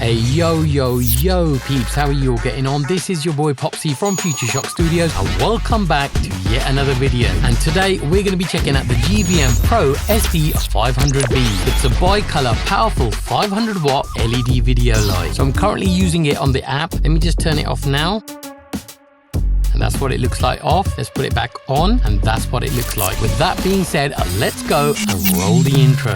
Hey yo peeps, how are you all getting on? This is your boy Popsy from Future Shock Studios and welcome back to yet another video. And today we're going to be checking out the GVM PRO-SD500B. It's a bi-color powerful 500 watt LED video light. So I'm currently using it on the app. Let me just turn it off now. And that's what it looks like off. Let's put it back on and that's what it looks like. With that being said, let's go and roll the intro.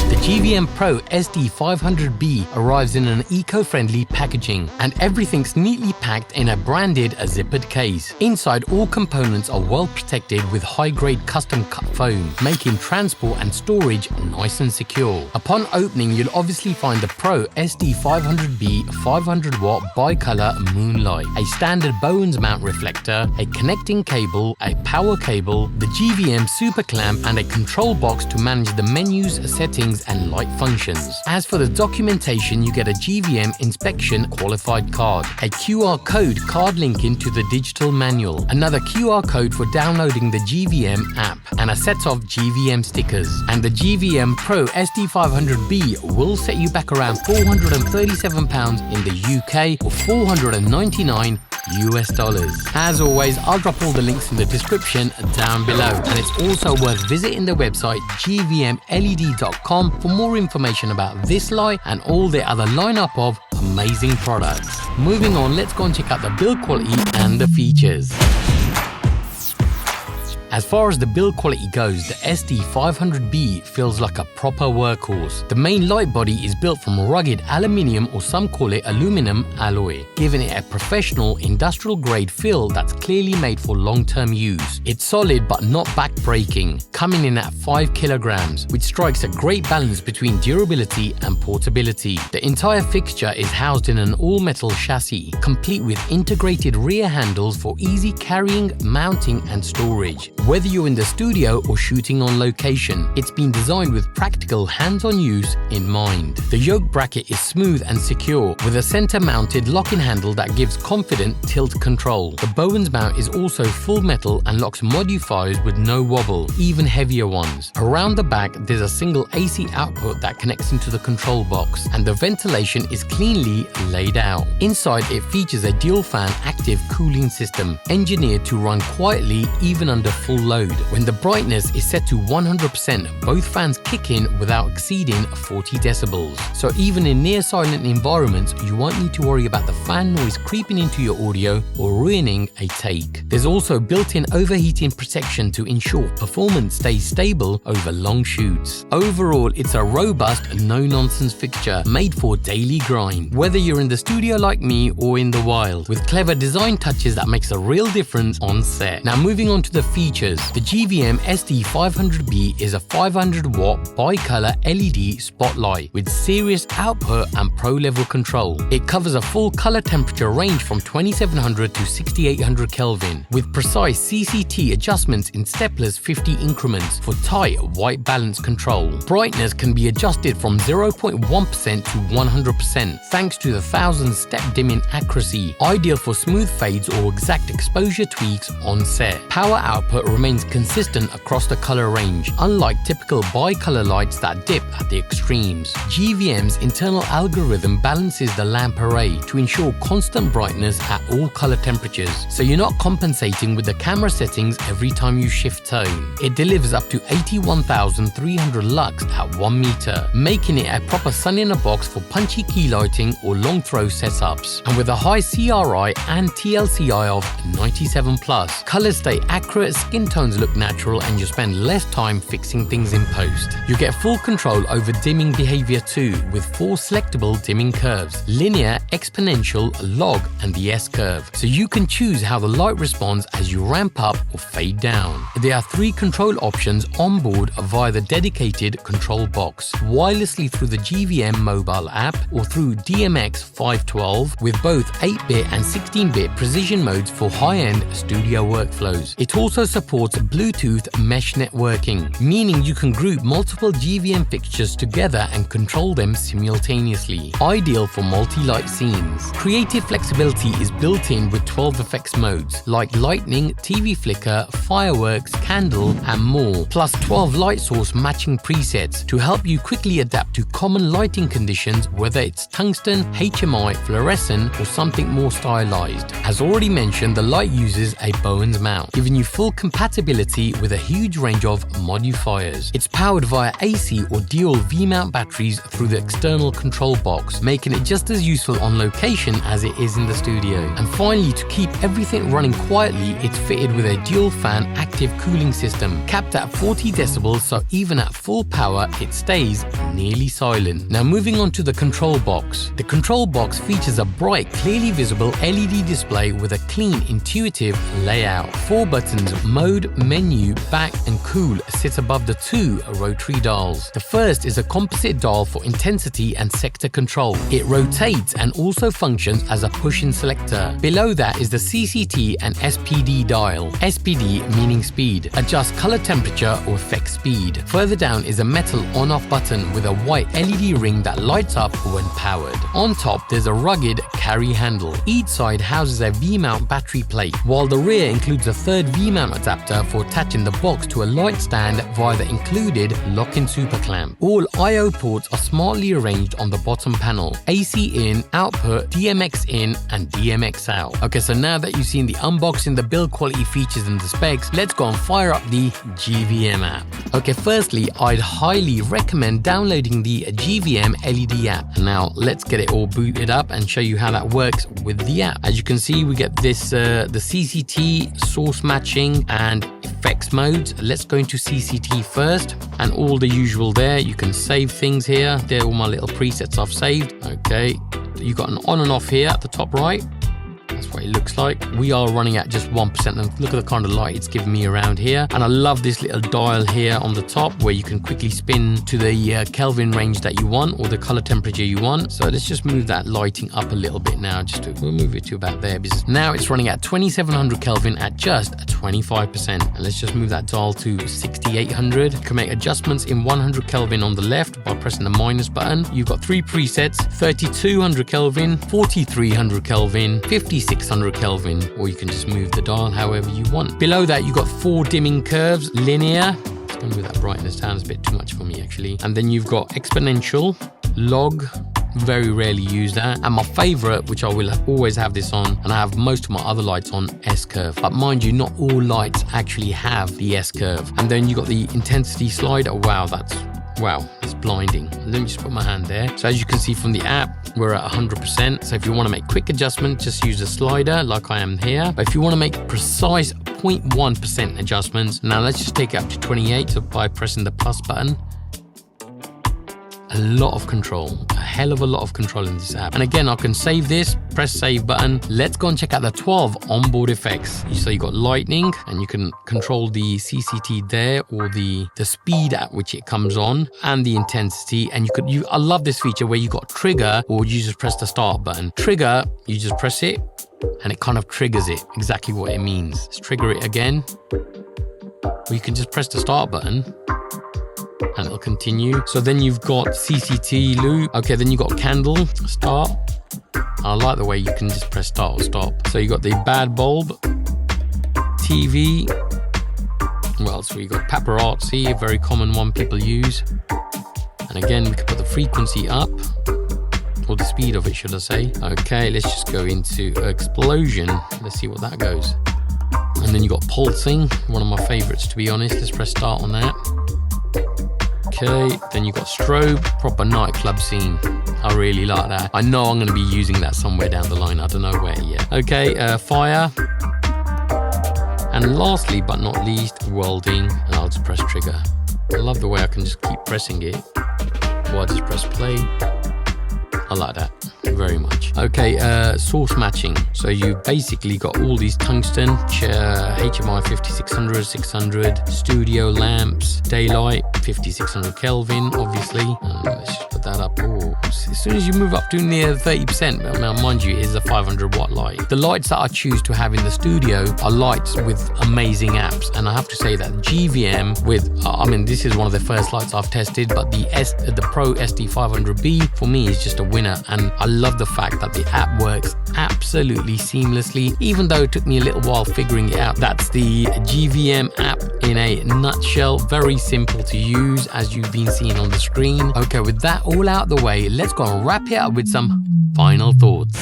The GVM PRO-SD500B arrives in an eco-friendly packaging and everything's neatly packed in a branded zippered case. Inside, all components are well protected with high-grade custom cut foam, making transport and storage nice and secure. Upon opening, you'll obviously find the PRO-SD500B 500 watt bi-color moonlight, a standard Bowens mount reflector, a connecting cable, a power cable, the GVM super clamp and a control box to manage the menus, settings and light functions. As for the documentation, you get a GVM inspection qualified card, a QR code card linking to the digital manual, another QR code for downloading the GVM app, and a set of GVM stickers. And the GVM PRO-SD500B will set you back around £437 in the UK or $499 US. As always, I'll drop all the links in the description down below, and it's also worth visiting the website gvmled.com for more information about this light and all the other lineup of amazing products. Moving on, let's go and check out the build quality and the features. As far as the build quality goes, the SD500B feels like a proper workhorse. The main light body is built from rugged aluminium, or some call it aluminum alloy, giving it a professional industrial grade feel that's clearly made for long-term use. It's solid but not back-breaking, coming in at 5 kilograms, which strikes a great balance between durability and portability. The entire fixture is housed in an all-metal chassis, complete with integrated rear handles for easy carrying, mounting and storage. Whether you're in the studio or shooting on location, it's been designed with practical hands-on use in mind. The yoke bracket is smooth and secure, with a center-mounted locking handle that gives confident tilt control. The Bowens mount is also full metal and locks modifiers with no wobble, even heavier ones. Around the back, there's a single AC output that connects into the control box, and the ventilation is cleanly laid out. Inside, it features a dual-fan active cooling system, engineered to run quietly even under full load. When the brightness is set to 100%, both fans kick in without exceeding 40 decibels. So even in near silent environments, you won't need to worry about the fan noise creeping into your audio or ruining a take. There's also built-in overheating protection to ensure performance stays stable over long shoots. Overall, it's a robust, no-nonsense fixture made for daily grind, whether you're in the studio like me or in the wild, with clever design touches that makes a real difference on set. Now moving on to the features. The GVM SD500B is a 500 watt bi-color LED spotlight with serious output and pro level control. It covers a full color temperature range from 2700 to 6800 Kelvin, with precise CCT adjustments in stepless 50 increments for tight white balance control. Brightness can be adjusted from 0.1% to 100% thanks to the 1000-step dimming accuracy, ideal for smooth fades or exact exposure tweaks on set. Power output remains consistent across the color range, unlike typical bi-color lights that dip at the extremes. GVM's internal algorithm balances the lamp array to ensure constant brightness at all color temperatures, so you're not compensating with the camera settings every time you shift tone. It delivers up to 81,300 lux at 1 meter, making it a proper sun-in-a-box for punchy key lighting or long throw setups. And with a high CRI and TLCI of 97+, colors stay accurate, skin tones look natural, and you spend less time fixing things in post. You get full control over dimming behavior too, with 4 selectable dimming curves: linear, exponential, log and the S-curve, so you can choose how the light responds as you ramp up or fade down. There are 3 control options on board via the dedicated control box, wirelessly through the GVM mobile app or through DMX512, with both 8-bit and 16-bit precision modes for high-end studio workflows. It also supports supports Bluetooth mesh networking, meaning you can group multiple GVM fixtures together and control them simultaneously. Ideal for multi-light scenes. Creative flexibility is built in with 12 effects modes like lightning, TV flicker, fireworks, candle, and more, plus 12 light source matching presets to help you quickly adapt to common lighting conditions, whether it's tungsten, HMI, fluorescent, or something more stylized. As already mentioned, the light uses a Bowens mount, giving you full compatibility with a huge range of modifiers. It's powered via AC or dual V-mount batteries through the external control box, making it just as useful on location as it is in the studio. And finally, to keep everything running quietly, it's fitted with a dual fan active cooling system, capped at 40 decibels, so even at full power, it stays nearly silent. Now moving on to the control box. The control box features a bright, clearly visible LED display with a clean, intuitive layout. 4 buttons, mode, menu, back, and cool, sit above the 2 rotary dials. The first is a composite dial for intensity and sector control. It rotates and also functions as a push-in selector. Below that is the CCT and SPD dial. SPD meaning speed, adjusts color temperature or effect speed. Further down is a metal on-off button with a white LED ring that lights up when powered. On top, there's a rugged carry handle. Each side houses a V-mount battery plate, while the rear includes a third V-mount adapter for attaching the box to a light stand via the included lock-in super clamp. All I/O ports are smartly arranged on the bottom panel. AC in, output, DMX in, and DMX out. Okay, so now that you've seen the unboxing, the build quality, features, and the specs, let's go and fire up the GVM app. Okay, firstly, I'd highly recommend downloading the GVM LED app. Now, let's get it all booted up and show you how that works with the app. As you can see, we get this, the CCT, source matching, and effects modes. Let's go into CCT first, and all the usual there. You can save things here. They're all my little presets I've saved. Okay, you got an on and off here at the top right. That's what it looks like. We are running at just 1%, and look at the kind of light it's giving me around here. And I love this little dial here on the top where you can quickly spin to the Kelvin range that you want or the color temperature you want. So let's just move that lighting up a little bit now. We'll move it to about there, because now it's running at 2700 Kelvin at just 25%. And let's just move that dial to 6800. You can make adjustments in 100 Kelvin on the left by pressing the minus button. You've got 3 presets: 3200 Kelvin, 4300 Kelvin, 5600 Kelvin, or you can just move the dial however you want. Below that, you've got 4 dimming curves: linear, it's going to move that brightness down, it's a bit too much for me actually, and then you've got exponential, log, very rarely use that, and my favorite, which I will always have this on, and I have most of my other lights on, S-curve. But mind you, not all lights actually have the S-curve. And then you got the intensity slider. Wow, it's blinding. Let me just put my hand there. So as you can see from the app, we're at 100%. So if you want to make quick adjustments, just use the slider like I am here. But if you want to make precise 0.1% adjustments, now let's just take it up to 28 by pressing the plus button. A lot of control, a hell of a lot of control in this app. And again, I can save this, press save button. Let's go and check out the 12 onboard effects. So you got lightning, and you can control the CCT there, or the speed at which it comes on, and the intensity. And I love this feature where you got trigger, or you just press the start button. Trigger, you just press it, and it kind of triggers it, exactly what it means. Let's trigger it again. Or you can just press the start button, and it'll continue. So then you've got CCT loop. Okay, then you've got candle, start. I like the way you can just press start or stop. So you got the bad bulb, TV. What else? We got paparazzi, a very common one people use. And again, we can put the frequency up, or the speed of it, should I say. Okay, let's just go into explosion. Let's see what that goes. And then you got pulsing, one of my favorites to be honest. Let's press start on that. Okay, then you got strobe, proper nightclub scene. I really like that. I know I'm going to be using that somewhere down the line. I don't know where yet. Okay, fire. And lastly, but not least, welding. And I'll just press trigger. I love the way I can just keep pressing it while I just press play. I like that very much. Okay, source matching. So you basically got all these tungsten, HMI 5600, 600, studio lamps, daylight, 5600 Kelvin, obviously. And let's just put that up. Oh, as soon as you move up to near 30%, now mind you, it is a 500 watt light. The lights that I choose to have in the studio are lights with amazing apps, and I have to say that GVM with, this is one of the first lights I've tested, but the Pro SD500B for me is just a winner, and I love the fact that the app works absolutely seamlessly, even though it took me a little while figuring it out. That's the GVM app in a nutshell. Very simple to use, as you've been seeing on the screen. Okay, with that all out the way, let's go and wrap it up with some final thoughts.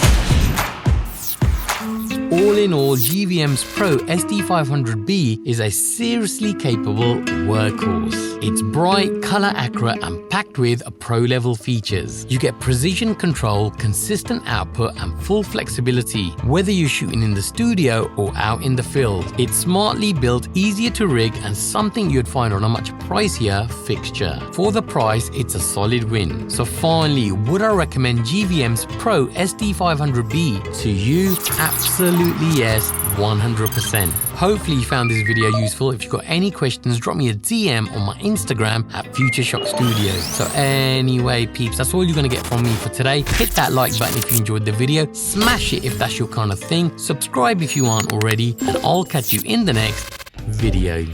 All in all, GVM's Pro SD500B is a seriously capable workhorse. It's bright, color accurate, and packed with pro-level features. You get precision control, consistent output, and full flexibility, whether you're shooting in the studio or out in the field. It's smartly built, easier to rig, and something you'd find on a much pricier fixture. For the price, it's a solid win. So finally, would I recommend GVM's Pro SD500B to you? Absolutely yes, 100%. Hopefully you found this video useful. If you've got any questions, drop me a DM on my Instagram at Future Shock Studios. So anyway, peeps, that's all you're going to get from me for today. Hit that like button if you enjoyed the video. Smash it if that's your kind of thing. Subscribe if you aren't already. And I'll catch you in the next video.